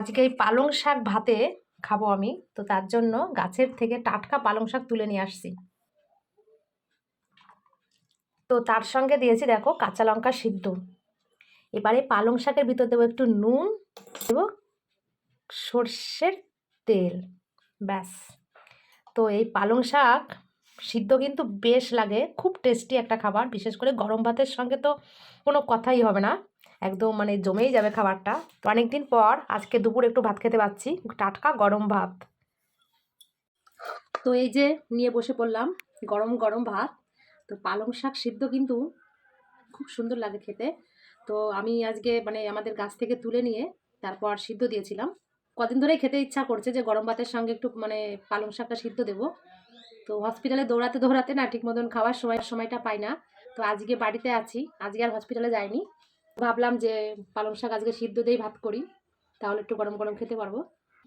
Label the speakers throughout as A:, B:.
A: আজকে এই পালং শাক ভাতে খাবো আমি, তো তার জন্য গাছের থেকে টাটকা পালং শাক তুলে নিয়ে আসছি। তো তার সঙ্গে দিয়েছি দেখো কাঁচা লঙ্কা সিদ্ধ। এবারে পালং শাকের ভিতর দেবো একটু নুন, দেবো সর্ষের তেল, ব্যাস। তো এই পালং শাক সিদ্ধ কিন্তু বেশ লাগে, খুব টেস্টি একটা খাবার, বিশেষ করে গরম ভাতের সঙ্গে তো কোনো কথাই হবে না, একদম মানে জমেই যাবে খাবারটা। তো অনেকদিন পর আজকে দুপুর একটু ভাত খেতে পাচ্ছি, টাটকা গরম ভাত। তো এই যে নিয়ে বসে পড়লাম গরম গরম ভাত। তো পালং শাক সিদ্ধ কিন্তু খুব সুন্দর লাগে খেতে। তো আমি আজকে মানে আমাদের গাছ থেকে তুলে নিয়ে তারপর সিদ্ধ দিয়েছিলাম। কদিন ধরেই খেতে ইচ্ছা করছে যে গরম ভাতের সঙ্গে একটু মানে পালং শাকটা সিদ্ধ দেবো। তো হসপিটালে দৌড়াতে দৌড়াতে না ঠিক মতন খাওয়ার সময়টা পাই না। তো আজকে বাড়িতে আছি, আজকে আর হসপিটালে যাইনি। ভাবলাম যে পালং শাক আজকে সিদ্ধ দিয়েই ভাত করি, তাহলে একটু গরম গরম খেতে পারবো।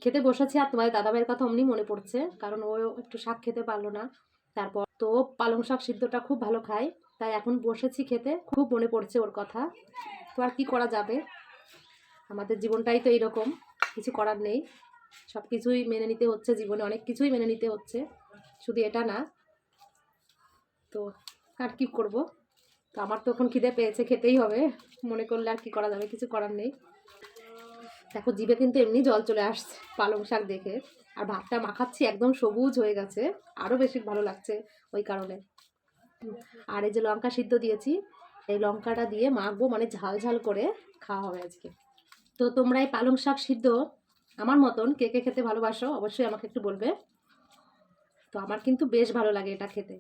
A: খেতে বসেছি আর তোমাদের দাদাভাইয়ের কথা অমনি মনে পড়ছে, কারণ ও একটু শাক খেতে পারলো না। তারপর তো পালং শাক সিদ্ধটা খুব ভালো খায়, তাই এখন বসেছি খেতে, খুব মনে পড়ছে ওর কথা। তো আর কি করা যাবে, আমাদের জীবনটাই তো এইরকম, কিছু করার নেই। সব কিছুই মেনে নিতে হচ্ছে, জীবনে অনেক কিছুই মেনে নিতে হচ্ছে, শুধু এটা না। তো আর কি করব, তো আমার তো এখন খিদে পেয়েছে, খেতেই হবে, মনে করলে আর কি করা যাবে, কিছু করার নেই। দেখো জিভে কিন্তু এমনি জল চলে আসছে পালং শাক দেখে, আর ভাতটা মাখাচ্ছি একদম সবুজ হয়ে গেছে, আরও বেশি ভালো লাগছে ওই কারণে। আর এই যে লঙ্কা সিদ্ধ দিয়েছি, এই লঙ্কাটা দিয়ে মাখবো, মানে ঝাল ঝাল করে খাওয়া হবে আজকে। তো তোমরা এই পালং শাক সিদ্ধ আমার মতন কে কে খেতে ভালোবাসো অবশ্যই আমাকে একটু বলবে। তো আমার কিন্তু বেশ ভালো লাগে এটা খেতে।